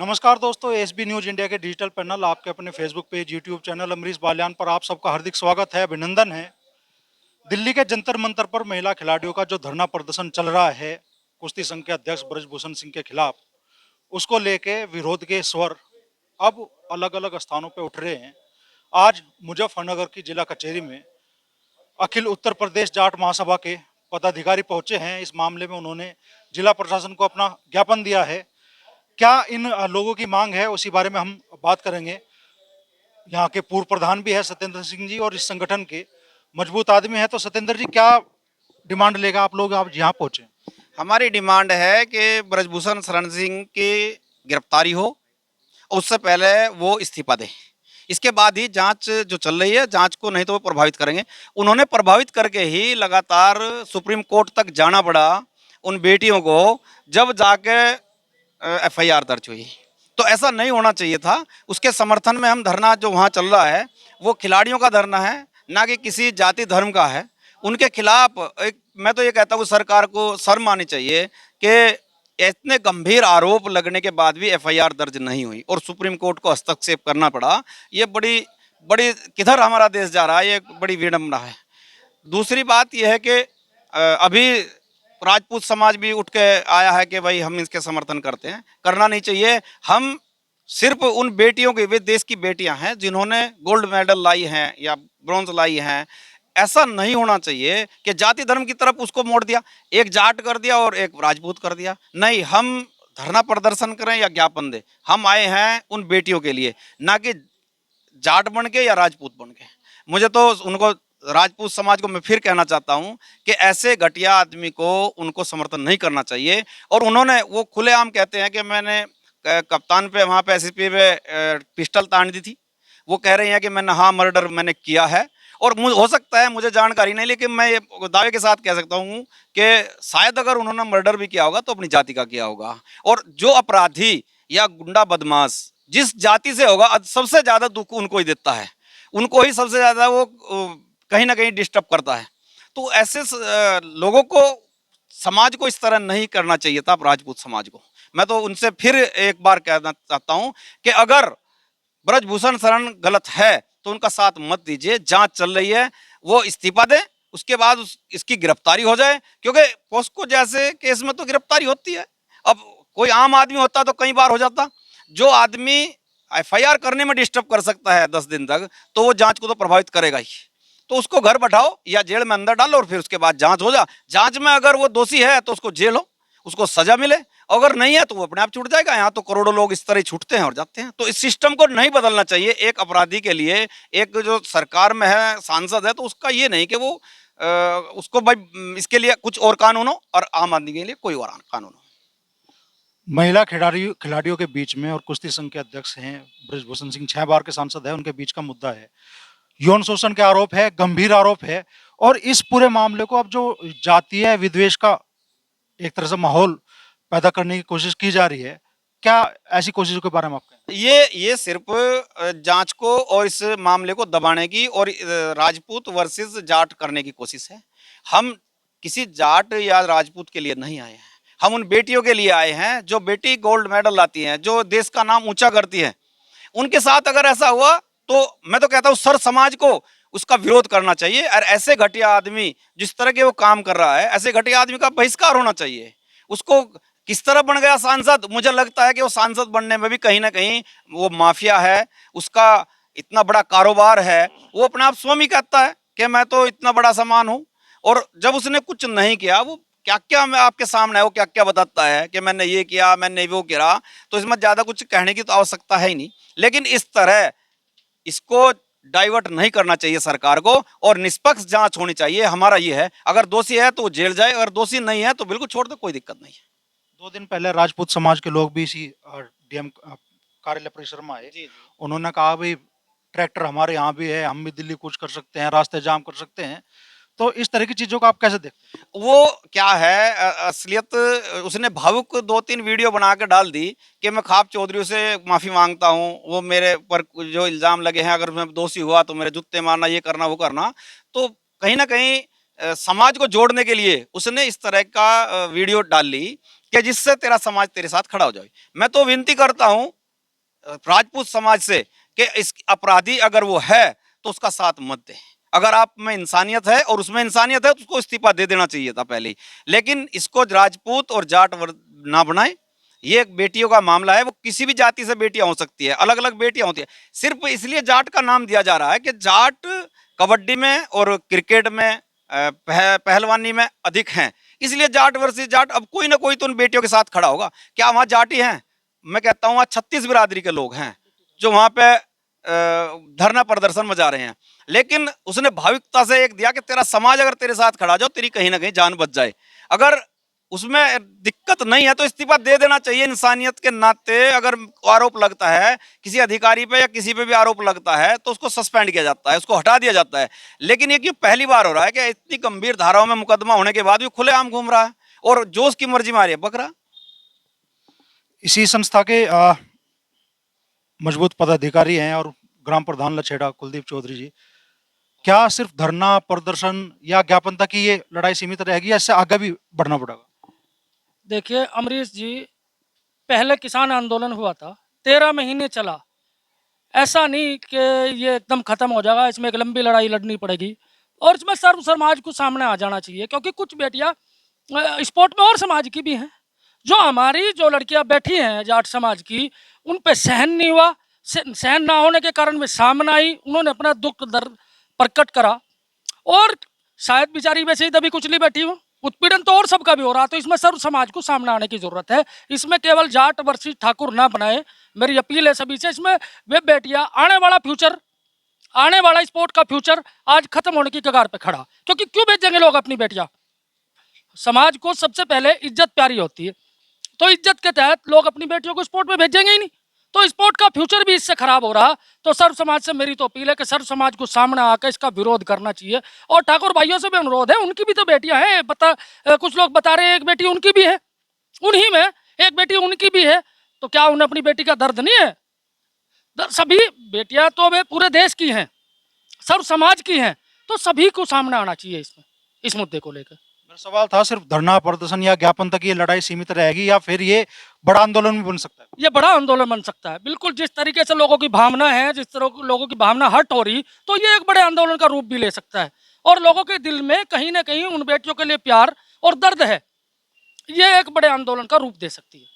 नमस्कार दोस्तों, SB news India के डिजिटल पैनल आपके अपने Facebook page, YouTube channel Amrish Baliyan पर आप सबका हार्दिक स्वागत है, अभिनंदन है। दिल्ली के जंतर मंतर पर महिला खिलाड़ियों का जो धरना प्रदर्शन चल रहा है कुश्ती संघ के अध्यक्ष ब्रजभूषण सिंह के खिलाफ, उसको लेके विरोध के स्वर अब अलग अलग स्थानों पर उठ रहे हैं। आज मुजफ्फरनगर की जिला कचहरी में अखिल उत्तर प्रदेश जाट महासभा के पदाधिकारी पहुंचे हैं। इस मामले में उन्होंने जिला प्रशासन को अपना ज्ञापन दिया है। क्या इन लोगों की मांग है, उसी बारे में हम बात करेंगे। यहाँ के पूर्व प्रधान भी है सत्येंद्र सिंह जी, और इस संगठन के मजबूत आदमी है। तो सत्येंद्र जी, क्या डिमांड लेगा आप लोग, आप यहाँ पहुंचे? हमारी डिमांड है कि ब्रजभूषण शरण सिंह की गिरफ्तारी हो, उससे पहले वो इस्तीफा दें। इसके बाद ही जांच जो चल रही है, जांच को नहीं तो वो प्रभावित करेंगे। उन्होंने प्रभावित करके ही लगातार सुप्रीम कोर्ट तक जाना पड़ा उन बेटियों को, जब जाके एफआईआर दर्ज हुई। तो ऐसा नहीं होना चाहिए था। उसके समर्थन में हम धरना जो वहाँ चल रहा है वो खिलाड़ियों का धरना है, ना कि किसी जाति धर्म का है। उनके खिलाफ मैं तो ये कहता हूँ सरकार को शर्म आनी चाहिए कि इतने गंभीर आरोप लगने के बाद भी एफआईआर दर्ज नहीं हुई और सुप्रीम कोर्ट को हस्तक्षेप करना पड़ा। ये बड़ी बड़ी किधर हमारा देश जा रहा है, ये बड़ी विडंबना है। दूसरी बात यह है कि अभी राजपूत समाज भी उठ के आया है कि भाई हम इसके समर्थन करते हैं। करना नहीं चाहिए। हम सिर्फ उन बेटियों के, वे देश की बेटियां हैं जिन्होंने गोल्ड मेडल लाई हैं या ब्रॉन्ज लाई हैं। ऐसा नहीं होना चाहिए कि जाति धर्म की तरफ उसको मोड़ दिया, एक जाट कर दिया और एक राजपूत कर दिया। नहीं, हम धरना प्रदर्शन करें या ज्ञापन दें, हम आए हैं उन बेटियों के लिए, ना कि जाट बन के या राजपूत बन के। मुझे तो उनको, राजपूत समाज को मैं फिर कहना चाहता हूं कि ऐसे घटिया आदमी को उनको समर्थन नहीं करना चाहिए। और उन्होंने वो खुलेआम कहते हैं कि मैंने कप्तान पे, वहाँ पे एसपी पे पिस्टल तान दी थी। वो कह रहे हैं कि मैंने, हाँ, मर्डर मैंने किया है। और हो सकता है, मुझे जानकारी नहीं, लेकिन मैं ये दावे के साथ कह सकता हूँ कि शायद अगर उन्होंने मर्डर भी किया होगा तो अपनी जाति का किया होगा। और जो अपराधी या गुंडा बदमाश जिस जाति से होगा, सबसे ज्यादा दुख उनको ही देता है, उनको ही सबसे ज्यादा वो कहीं ना कहीं डिस्टर्ब करता है। तो ऐसे लोगों को, समाज को इस तरह नहीं करना चाहिए था, राजपूत समाज को। मैं तो उनसे फिर एक बार कहना चाहता हूं कि अगर ब्रजभूषण शरण गलत है तो उनका साथ मत दीजिए। जांच चल रही है, वो इस्तीफा दे, उसके बाद इसकी गिरफ्तारी हो जाए। क्योंकि पोस्को जैसे केस में तो गिरफ्तारी होती है। अब कोई आम आदमी होता तो कई बार हो जाता। जो आदमी एफआईआर करने में डिस्टर्ब कर सकता है 10 दिन तक, तो वो जांच को तो प्रभावित करेगा ही। तो उसको घर बैठाओ या जेल में अंदर डालो और फिर उसके बाद जांच हो जा। जांच में अगर वो दोषी है तो उसको जेल हो, उसको सजा मिले। अगर नहीं है तो वो अपने आप छूट जाएगा। यहाँ तो करोड़ों लोग इस तरह छूटते हैं और जाते हैं। तो इस सिस्टम को नहीं बदलना चाहिए। एक अपराधी के लिए, एक जो सरकार में है, सांसद है, तो उसका ये नहीं कि वो उसको भाई इसके लिए कुछ और कानून हो और आम आदमी के लिए कोई और कानून हो। महिला खिलाड़ियों के बीच में, और कुश्ती संघ के अध्यक्ष हैं ब्रजभूषण सिंह, 6 बार के सांसद है, उनके बीच का मुद्दा है यौन शोषण के आरोप है, गंभीर आरोप है। और इस पूरे मामले को अब जो जातीय विद्वेष का एक तरह से माहौल पैदा करने की कोशिश की जा रही है, क्या ऐसी कोशिशों के बारे में आप कहें? ये सिर्फ जांच को और इस मामले को दबाने की और राजपूत वर्सेस जाट करने की कोशिश है। हम किसी जाट या राजपूत के लिए नहीं आए हैं। हम उन बेटियों के लिए आए हैं जो बेटी गोल्ड मेडल लाती हैं, जो देश का नाम ऊंचा करती है। उनके साथ अगर ऐसा हुआ तो मैं तो कहता हूँ सर समाज को उसका विरोध करना चाहिए। और ऐसे घटिया आदमी जिस तरह के वो काम कर रहा है, ऐसे घटिया आदमी का बहिष्कार होना चाहिए। उसको किस तरह बन गया सांसद, मुझे लगता है कि वो सांसद बनने में भी कहीं ना कहीं वो माफिया है, उसका इतना बड़ा कारोबार है। वो अपने आप स्वयं ही कहता है कि मैं तो इतना बड़ा सामान हूं। और जब उसने कुछ नहीं किया, वो क्या क्या, मैं आपके सामने है, वो क्या क्या बताता है कि मैंने ये किया, मैंने वो किया। तो इसमें ज्यादा कुछ कहने की तो आवश्यकता है ही नहीं। लेकिन इस तरह इसको डाइवर्ट नहीं करना चाहिए सरकार को, और निष्पक्ष जांच होनी चाहिए। हमारा ये है, अगर दोषी है तो जेल जाए, अगर दोषी नहीं है तो बिल्कुल छोड़ दो, कोई दिक्कत नहीं है। 2 दिन पहले राजपूत समाज के लोग भी इसी डीएम कार्यालय परिसर में आए। जी, जी। उन्होंने कहा भाई ट्रैक्टर हमारे यहाँ भी है, हम भी दिल्ली कूच कर सकते हैं, रास्ते जाम कर सकते हैं। तो इस तरह की चीजों को आप कैसे देखते हैं? वो क्या है, असलियत, उसने भावुक 2-3 वीडियो बना के डाल दी कि मैं खाप चौधरी से माफी मांगता हूँ, वो मेरे पर जो इल्जाम लगे हैं, अगर मैं दोषी हुआ तो मेरे जूते मारना, ये करना, वो करना। तो कहीं ना कहीं समाज को जोड़ने के लिए उसने इस तरह का वीडियो डाल ली कि जिससे तेरा समाज तेरे साथ खड़ा हो जाए। मैं तो विनती करता हूं राजपूत समाज से कि इस अपराधी अगर वो है तो उसका साथ मत दे। अगर आप में इंसानियत है और उसमें इंसानियत है तो उसको इस्तीफा दे देना चाहिए था पहले ही। लेकिन इसको राजपूत और जाट ना बनाए। ये एक बेटियों का मामला है, वो किसी भी जाति से बेटियां हो सकती है, अलग अलग बेटियां होती है। सिर्फ इसलिए जाट का नाम दिया जा रहा है कि जाट कबड्डी में और क्रिकेट में पहलवानी में अधिक हैं, इसलिए जाट वर्सेस जाट। अब कोई ना कोई तो उन बेटियों के साथ खड़ा होगा। क्या वहां जाटी हैं? मैं कहता हूँ वहां 36 बिरादरी के लोग हैं जो वहां पे धरना प्रदर्शन में जा रहे हैं। लेकिन उसने भावुकता से एक दिया कि तेरा समाज अगर तेरे साथ खड़ा जाओ तेरी कहीं ना कहीं जान बच जाए। अगर उसमें दिक्कत नहीं है तो इस्तीफा दे देना चाहिए इंसानियत के नाते। अगर आरोप लगता है किसी अधिकारी पे या किसी पे भी आरोप लगता है तो उसको सस्पेंड किया जाता है, उसको हटा दिया जाता है। लेकिन ये क्यों पहली बार हो रहा है कि इतनी गंभीर धाराओं में मुकदमा होने के बाद भी खुलेआम घूम रहा है और जो उसकी मर्जी मारी है बकरा। इसी संस्था के मजबूत पदाधिकारी हैं और ग्राम प्रधान लछेड़ा कुलदीप चौधरी जी, क्या सिर्फ धरना प्रदर्शन या ज्ञापन तक ही ये लड़ाई सीमित रहेगी या इससे आगे भी बढ़ना पड़ेगा? देखिए अमरीश जी, पहले किसान आंदोलन हुआ था, 13 महीने चला। ऐसा नहीं कि ये एकदम खत्म हो जाएगा, इसमें एक लंबी लड़ाई लड़नी पड़ेगी और इसमें सर्व समाज को सामने आ जाना चाहिए, क्योंकि कुछ बेटियां स्पोर्ट में और समाज की भी हैं। जो हमारी जो लड़कियां बैठी हैं जाट समाज की, उन पे सहन नहीं हुआ। सहन ना होने के कारण वे सामने आई, उन्होंने अपना दुख दर्द प्रकट करा और शायद बेचारी वैसे ही दबी कुचली बैठी हो। उत्पीड़न तो और सबका भी हो रहा, तो इसमें सर्व समाज को सामने आने की जरूरत है। इसमें केवल जाट वर्सेस ठाकुर ना बनाए, मेरी अपील है सभी से। इसमें वे बेटियां, आने वाला फ्यूचर, आने वाला स्पोर्ट का फ्यूचर आज खत्म होने की कगार पे खड़ा। क्योंकि क्यों भेजेंगे लोग अपनी बेटियां? समाज को सबसे पहले इज्जत प्यारी होती है, तो इज्जत के तहत लोग अपनी बेटियों को स्पोर्ट में भेजेंगे ही नहीं। तो स्पोर्ट का फ्यूचर भी इससे खराब हो रहा। तो सर्व समाज से मेरी तो अपील है कि सर्व समाज को सामने आकर इसका विरोध करना चाहिए। और ठाकुर भाइयों से भी अनुरोध है, उनकी भी तो बेटियां हैं। कुछ लोग बता रहे हैं एक बेटी उनकी भी है, उन्हीं में एक बेटी उनकी भी है। तो क्या उन्हें अपनी बेटी का दर्द नहीं है? सभी बेटियां तो वे पूरे देश की हैं, सर्व समाज की हैं। तो सभी को सामने आना चाहिए इसमें, इस मुद्दे को लेकर। मेरा सवाल था सिर्फ धरना प्रदर्शन या ज्ञापन तक ये लड़ाई सीमित रहेगी या फिर ये बड़ा आंदोलन भी बन सकता है? ये बड़ा आंदोलन बन सकता है, बिल्कुल। जिस तरीके से लोगों की भावना है, जिस तरह लोगों की भावना हट हो रही, तो ये एक बड़े आंदोलन का रूप भी ले सकता है। और लोगों के दिल में कहीं ना कहीं उन बेटियों के लिए प्यार और दर्द है, ये एक बड़े आंदोलन का रूप दे सकती है।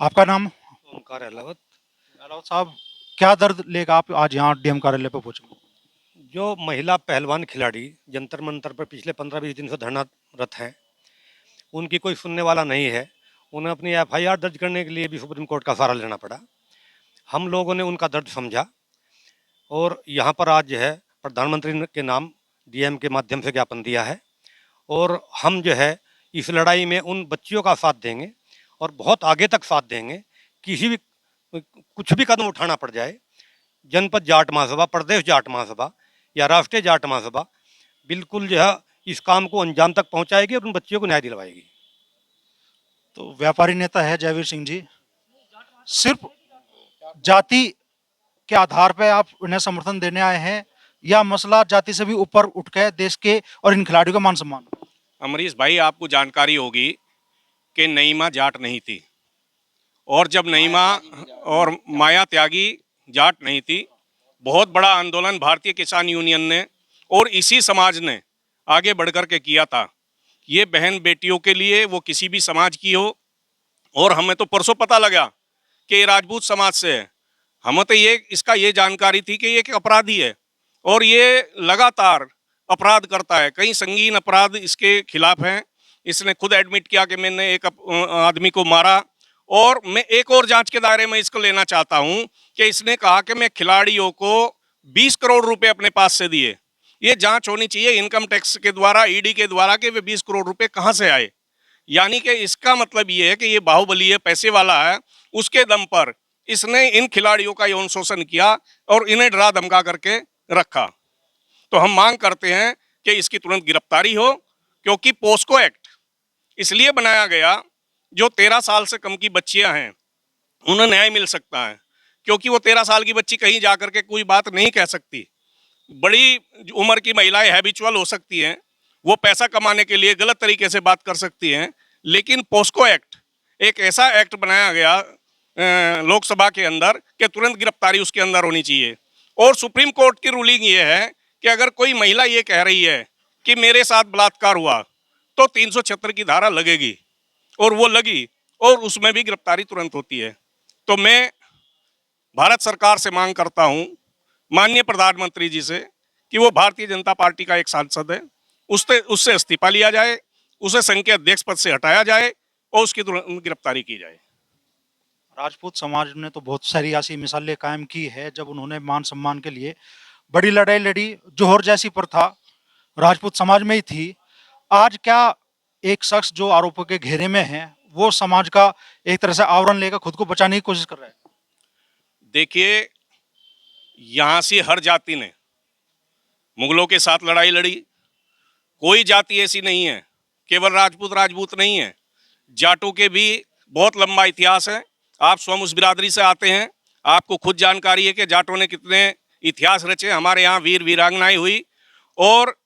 आपका नाम? ओमकार अहलावत। अहलावत साहब, क्या दर्द लेकर आप आज यहाँ डीएम कार्यालय पर पहुंचे? जो महिला पहलवान खिलाड़ी जंतर मंतर पर पिछले 15-20 दिन से धरनारत हैं, उनकी कोई सुनने वाला नहीं है। उन्हें अपनी एफआईआर दर्ज करने के लिए भी सुप्रीम कोर्ट का सहारा लेना पड़ा। हम लोगों ने उनका दर्द समझा और यहाँ पर आज जो है प्रधानमंत्री के नाम डीएम के माध्यम से ज्ञापन दिया है। और हम जो है इस लड़ाई में उन बच्चियों का साथ देंगे और बहुत आगे तक साथ देंगे। किसी भी कुछ भी कदम उठाना पड़ जाए, जनपद जाट महासभा, प्रदेश जाट महासभा या राष्ट्रीय जाट महासभा बिल्कुल जो है इस काम को अंजाम तक पहुंचाएगी और उन बच्चियों को न्याय दिलवाएगी। तो व्यापारी नेता है जयवीर सिंह जी, सिर्फ जाति के आधार पर आप उन्हें समर्थन देने आए हैं या मसला जाति से भी ऊपर उठ के देश के और इन खिलाड़ियों का मान सम्मान? अमरीश भाई, आपको जानकारी होगी कि नईमा जाट नहीं थी, और जब नईमा और माया त्यागी जाट नहीं थी, बहुत बड़ा आंदोलन भारतीय किसान यूनियन ने और इसी समाज ने आगे बढ़कर के किया था। ये बहन बेटियों के लिए, वो किसी भी समाज की हो। और हमें तो परसों पता लगा कि राजपूत समाज से है। हमें तो इसका ये जानकारी थी कि ये एक अपराधी है और ये लगातार अपराध करता है, कई संगीन अपराध इसके खिलाफ हैं। इसने खुद एडमिट किया कि मैंने एक आदमी को मारा। और मैं एक और जांच के दायरे में इसको लेना चाहता हूं कि इसने कहा कि मैं खिलाड़ियों को 20 करोड़ रुपए अपने पास से दिए। ये जांच होनी चाहिए इनकम टैक्स के द्वारा, ईडी के द्वारा, कि वे 20 करोड़ रुपए कहां से आए। यानी कि इसका मतलब ये है कि ये बाहुबली है, पैसे वाला है। उसके दम पर इसने इन खिलाड़ियों का यौन शोषण किया और इन्हें डरा धमका करके रखा। तो हम मांग करते हैं कि इसकी तुरंत गिरफ्तारी हो, क्योंकि पोस्को एक्ट इसलिए बनाया गया, जो 13 साल से कम की बच्चियां हैं उन्हें न्याय मिल सकता है, क्योंकि वो 13 साल की बच्ची कहीं जा करके कोई बात नहीं कह सकती। बड़ी उम्र की महिलाएं हैबिचुअल हो सकती हैं, वो पैसा कमाने के लिए गलत तरीके से बात कर सकती हैं, लेकिन पोस्को एक्ट एक ऐसा एक्ट बनाया गया लोकसभा के अंदर कि तुरंत गिरफ्तारी उसके अंदर होनी चाहिए। और सुप्रीम कोर्ट की रूलिंग ये है कि अगर कोई महिला ये कह रही है कि मेरे साथ बलात्कार हुआ तो 376 की धारा लगेगी, और वो लगी, और उसमें भी गिरफ्तारी तुरंत होती है। तो मैं भारत सरकार से मांग करता हूं, माननीय प्रधानमंत्री जी से, कि वो भारतीय जनता पार्टी का एक सांसद है, उससे इस्तीफा लिया जाए, उसे संघ के अध्यक्ष पद से हटाया जाए और उसकी तुरंत गिरफ्तारी की जाए। राजपूत समाज ने तो बहुत सारी ऐसी मिसालें कायम की है जब उन्होंने मान सम्मान के लिए बड़ी लड़ाई लड़ी। जोहर जैसी प्रथा राजपूत समाज में ही थी। आज क्या एक शख्स जो आरोपों के घेरे में है वो समाज का एक तरह से आवरण लेकर खुद को बचाने की कोशिश कर रहा है? देखिए, यहाँ से हर जाति ने मुगलों के साथ लड़ाई लड़ी। कोई जाति ऐसी नहीं है, केवल राजपूत राजपूत नहीं है, जाटों के भी बहुत लंबा इतिहास है। आप स्वयं उस बिरादरी से आते हैं, आपको खुद जानकारी है कि जाटों ने कितने इतिहास रचे। हमारे यहाँ वीर वीरांगनाएं हुई, और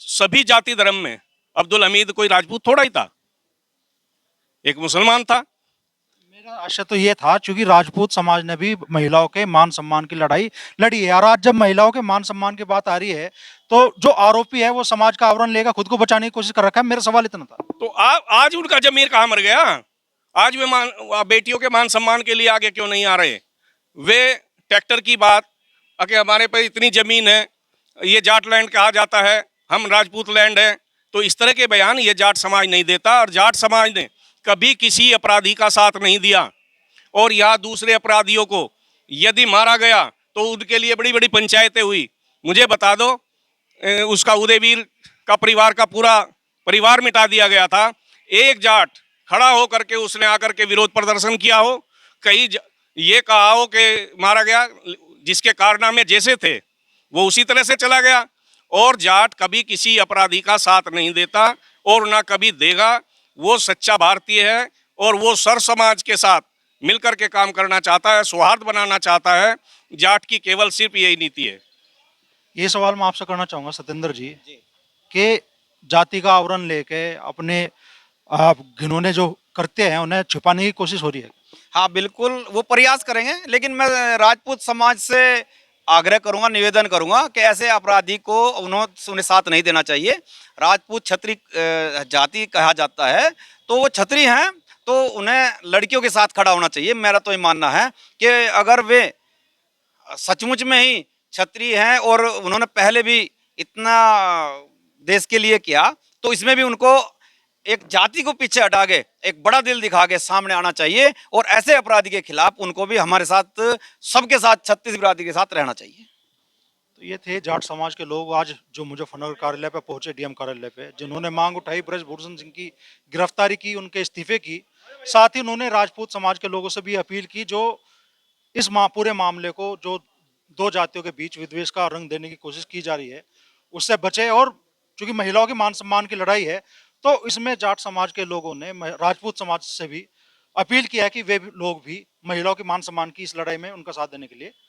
सभी जाति धर्म में अब्दुल हमीद कोई राजपूत थोड़ा ही था, एक मुसलमान था। मेरा आशय तो ये था, क्योंकि राजपूत समाज ने भी महिलाओं के मान सम्मान की लड़ाई लड़ी है, और आज जब महिलाओं के मान सम्मान की बात आ रही है तो जो आरोपी है वो समाज का आवरण लेकर खुद को बचाने की कोशिश कर रखा है। मेरा सवाल इतना था। तो आज उनका जमीर कहाँ मर गया? आज वे बेटियों के मान सम्मान के लिए आगे क्यों नहीं आ रहे? वे ट्रैक्टर की बात, अगर हमारे पे इतनी जमीन है, ये जाट लैंड कहा जाता है, हम राजपूत लैंड है, तो इस तरह के बयान ये जाट समाज नहीं देता। और जाट समाज ने कभी किसी अपराधी का साथ नहीं दिया, और यहाँ दूसरे अपराधियों को यदि मारा गया तो उनके लिए बड़ी बड़ी पंचायतें हुई। मुझे बता दो, उसका उदयवीर का परिवार का पूरा परिवार मिटा दिया गया था। एक जाट खड़ा हो करके उसने आकर के विरोध प्रदर्शन किया हो, कहीं ये कहा हो कि मारा गया, जिसके कारनामे जैसे थे वो उसी तरह से चला गया। और जाट कभी किसी अपराधी का साथ नहीं देता और ना कभी देगा। वो सच्चा भारतीय है और वो सर समाज के साथ मिलकर के काम करना चाहता है, सौहार्द बनाना चाहता है। जाट की केवल सिर्फ यही नीति है। ये सवाल मैं आपसे करना चाहूंगा सत्येंद्र जी, कि जाति का आवरण लेके अपने आप घिनौने जो करते हैं उन्हें छुपाने की कोशिश हो रही है। हाँ बिल्कुल, वो प्रयास करेंगे, लेकिन मैं राजपूत समाज से आग्रह करूंगा, निवेदन करूंगा कि ऐसे अपराधी को उन्हें साथ नहीं देना चाहिए। राजपूत क्षत्रिय जाति कहा जाता है, तो वो क्षत्रिय हैं, तो उन्हें लड़कियों के साथ खड़ा होना चाहिए। मेरा तो ये मानना है कि अगर वे सचमुच में ही क्षत्रिय हैं और उन्होंने पहले भी इतना देश के लिए किया, तो इसमें भी उनको एक जाति को पीछे हटा के एक बड़ा दिल दिखा के सामने आना चाहिए, और ऐसे अपराधी के खिलाफ उनको भी हमारे साथ, सबके साथ, छत्तीस बिरादरी के साथ रहना चाहिए। तो ये थे जाट समाज के लोग आज जो मुजफ्फरनगर कार्यालय पे पहुंचे, डीएम कार्यालय पे, जिन्होंने मांग उठाई ब्रजभूषण सिंह की गिरफ्तारी की, उनके इस्तीफे की। साथ ही उन्होंने राजपूत समाज के लोगों से भी अपील की जो इस पूरे मामले को, जो दो जातियों के बीच विद्वेष का रंग देने की कोशिश की जा रही है, उससे बचे। और चूंकि महिलाओं के मान सम्मान की लड़ाई है, तो इसमें जाट समाज के लोगों ने राजपूत समाज से भी अपील किया है कि वे लोग भी महिलाओं के मान सम्मान की इस लड़ाई में उनका साथ देने के लिए